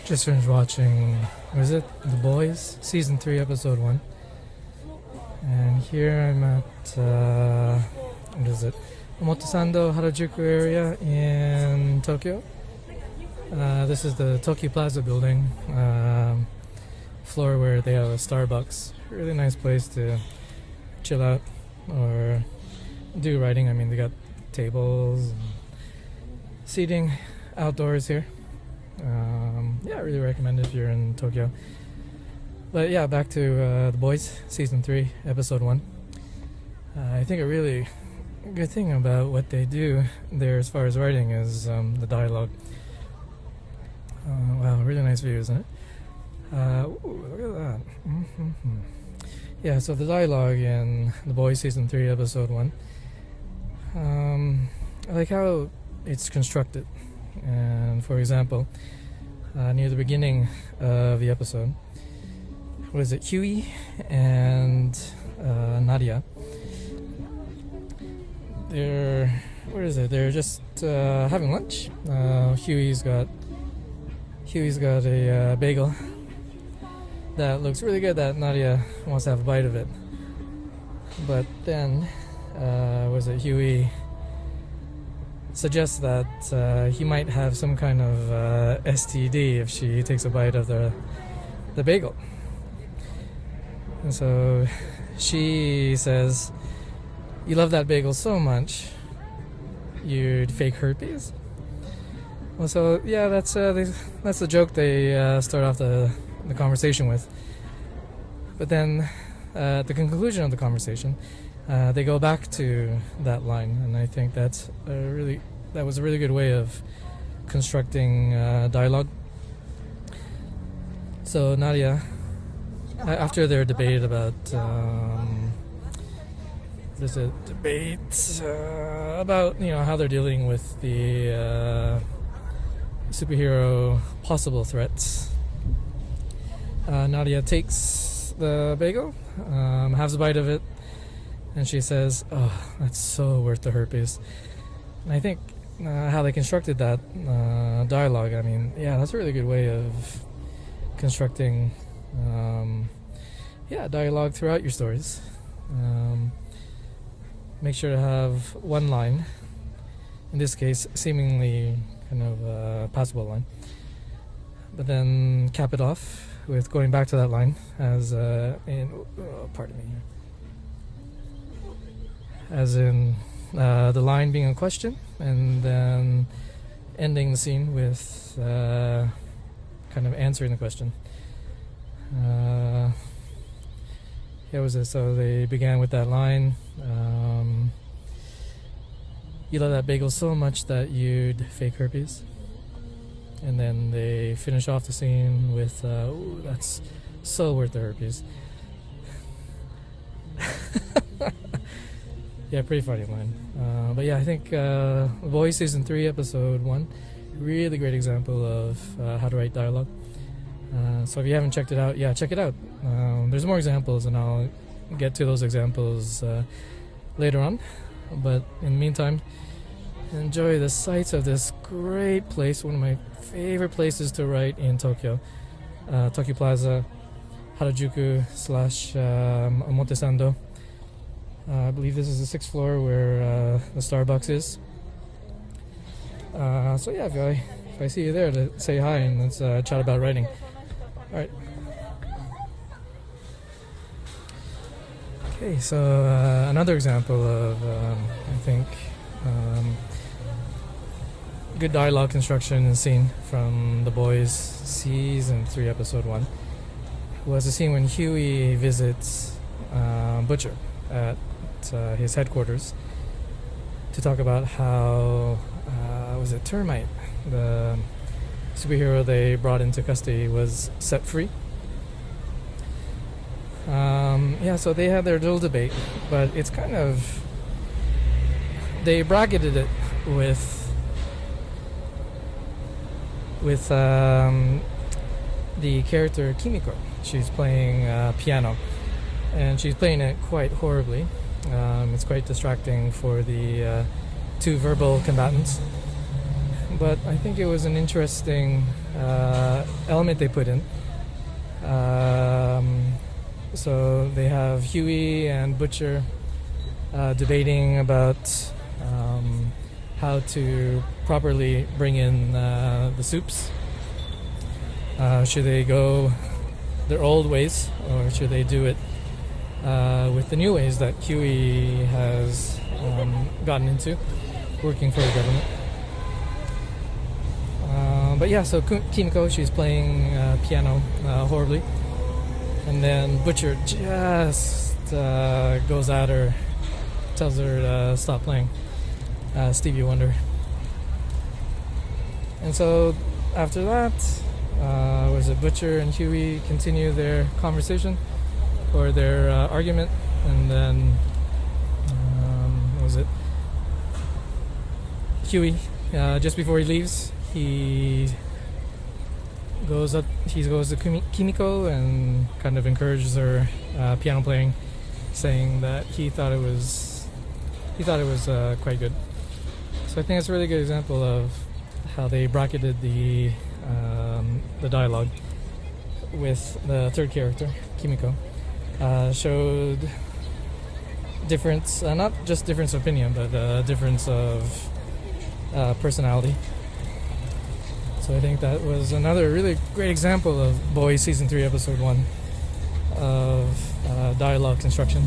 Just finished watching, was it The Boys? Season 3, Episode 1. And here I'm at, what is it? Omotesando, Harajuku area in Tokyo. This is the Tokyu Plaza building, floor where they have a Starbucks. Really nice place to chill out or do writing. I mean, they got tables and seating outdoors here. I really recommend it if you're in Tokyo. But yeah, back to The Boys, Season 3, Episode 1. I think a really good thing about what they do there as far as writing is the dialogue. Wow, really nice view, isn't it? Look at that. Yeah, so the dialogue in The Boys, Season 3, Episode 1. I like how it's constructed. And for example, near the beginning of the episode, what is it, Huey and Nadia, they're just having lunch. Huey's got a bagel that looks really good that Nadia wants to have a bite of it. But then, Huey suggests that he might have some kind of STD if she takes a bite of the bagel. And so she says, "You love that bagel so much, you'd fake herpes." Well, so yeah, that's the joke they start off the conversation with. But then at the conclusion of the conversation, they go back to that line, and I think that was a really good way of constructing dialogue. So Nadia, after their debate about about how they're dealing with the superhero possible threats, Nadia takes the bagel, has a bite of it, and she says, "Oh, that's so worth the herpes." And I think how they constructed that dialogue, I mean, yeah, that's a really good way of constructing dialogue throughout your stories. Make sure to have one line, in this case, seemingly kind of a passable line, but then cap it off with going back to that line as pardon me here. As in the line being a question, and then ending the scene with kind of answering the question. So they began with that line, "You love that bagel so much that you'd fake herpes." And then they finish off the scene with, "Ooh, that's so worth the herpes." Yeah, pretty funny line. But yeah, I think Boys Season 3, Episode 1, really great example of how to write dialogue. So if you haven't checked it out, yeah, check it out. There's more examples, and I'll get to those examples later on. But in the meantime, enjoy the sights of this great place, one of my favorite places to write in Tokyo. Tokyu Plaza, Harajuku / Omotesando. I believe this is the 6th floor where the Starbucks is. So yeah, if I see you there, to say hi and let's chat about writing. Alright. Okay, so another example of, I think, good dialogue construction and scene from The Boys Season 3, Episode 1 was a scene when Huey visits Butcher at his headquarters to talk about how Termite, the superhero they brought into custody, was set free. So they had their little debate, but it's kind of, they bracketed it with the character Kimiko. She's playing piano, and she's playing it quite horribly. It's quite distracting for the two verbal combatants. but I think it was an interesting element they put in. So they have Huey and Butcher debating about how to properly bring in the soups. Should they go their old ways, or should they do it with the new ways that Huey has gotten into, working for the government? But yeah, so Kimiko, she's playing piano horribly, and then Butcher just goes at her, tells her to stop playing Stevie Wonder. And so after that, was it Butcher and Huey continue their conversation or their argument, and then what was it? Huey, just before he leaves, he goes to Kimiko and kind of encourages her piano playing, saying that he thought it was quite good. So I think it's a really good example of how they bracketed the dialogue with the third character, Kimiko. Showed difference, not just difference of opinion, but difference of personality. So I think that was another really great example of Boys Season 3, Episode 1 of dialogue construction.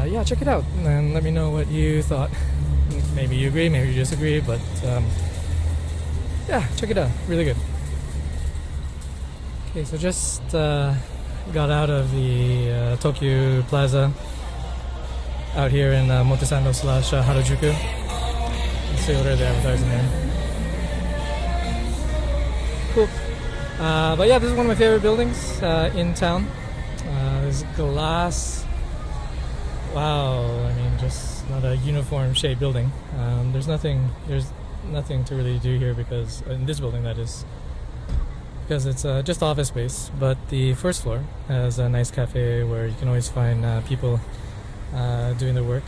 Yeah, check it out and let me know what you thought. Maybe you agree, maybe you disagree, but yeah, check it out. Really good. Okay, so just got out of the Tokyu Plaza out here in Montesano / Harajuku. Let's see what are the advertising there. Cool. But yeah, this is one of my favorite buildings in town. There's glass. Wow, I mean, just not a uniform shaped building. There's nothing to really do here because in this building, that is, because it's just office space. But the first floor has a nice cafe where you can always find people doing their work.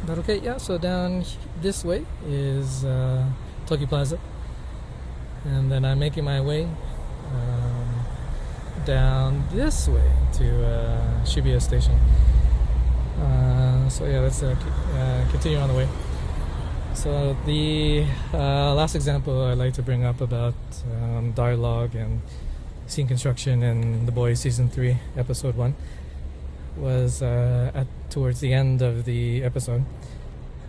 But okay, yeah, so down this way is Tokyu Plaza, and then I'm making my way down this way to Shibuya Station. So yeah, let's continue on the way. So the last example I'd like to bring up about dialogue and scene construction in The Boys Season 3, Episode 1 was towards the end of the episode.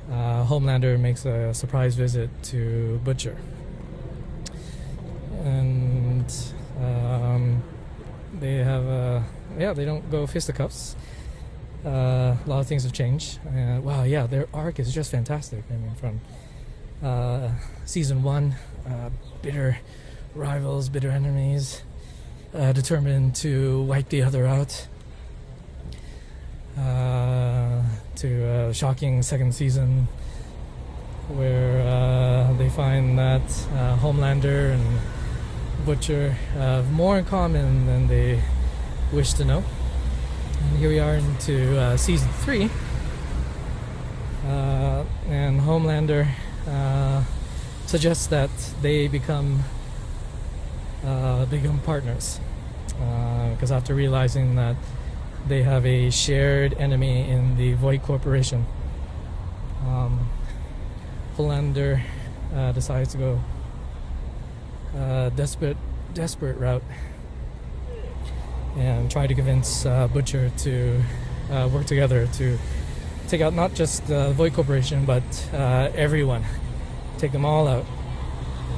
Homelander makes a surprise visit to Butcher. And they have, they don't go fisticuffs. A lot of things have changed. Wow, yeah, their arc is just fantastic. I mean, from season 1, bitter rivals, bitter enemies, determined to wipe the other out, to a shocking second season where they find that Homelander and Butcher have more in common than they wish to know. And here we are into season 3, and Homelander suggests that they become partners, because after realizing that they have a shared enemy in the Voight Corporation, Homelander decides to go desperate route and try to convince Butcher to work together to take out not just the Voight Corporation, but everyone. Take them all out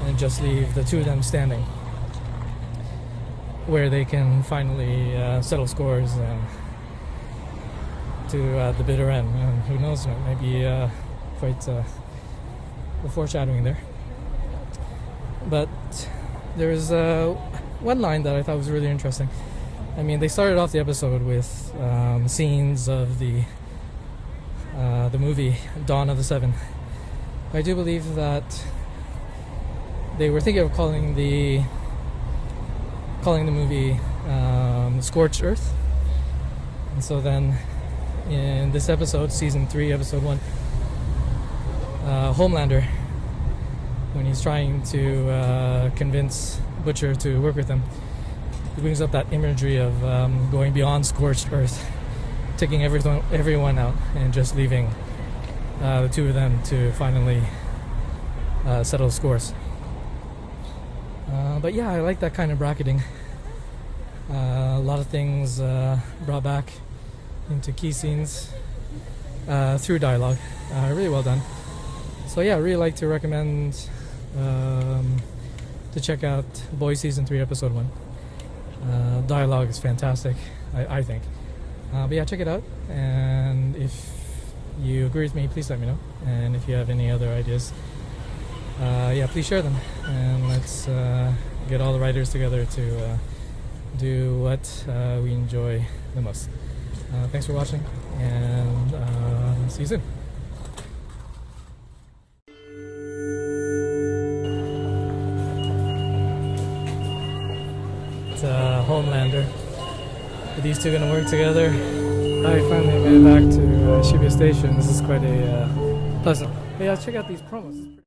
and just leave the two of them standing, where they can finally settle scores to the bitter end. And who knows, maybe quite the foreshadowing there. But there's one line that I thought was really interesting. I mean, they started off the episode with scenes of the movie Dawn of the Seven. I do believe that they were thinking of calling the movie Scorched Earth. And so then in this episode, season 3, episode 1, Homelander when he's trying to convince Butcher to work with him. He brings up that imagery of going beyond scorched earth, taking everyone out, and just leaving the two of them to finally settle scores. But yeah, I like that kind of bracketing. A lot of things brought back into key scenes through dialogue. Really well done. So yeah, I really like to recommend to check out Boys Season 3 Episode 1. Dialogue is fantastic, I think. But yeah, check it out. And if you agree with me, please let me know. And if you have any other ideas, yeah, please share them. And let's get all the writers together to do what we enjoy the most. Thanks for watching, and see you soon. It's Homelander. Are these two gonna work together? I finally made it back to Shibuya Station. This is quite a pleasant. But yeah, check out these promos.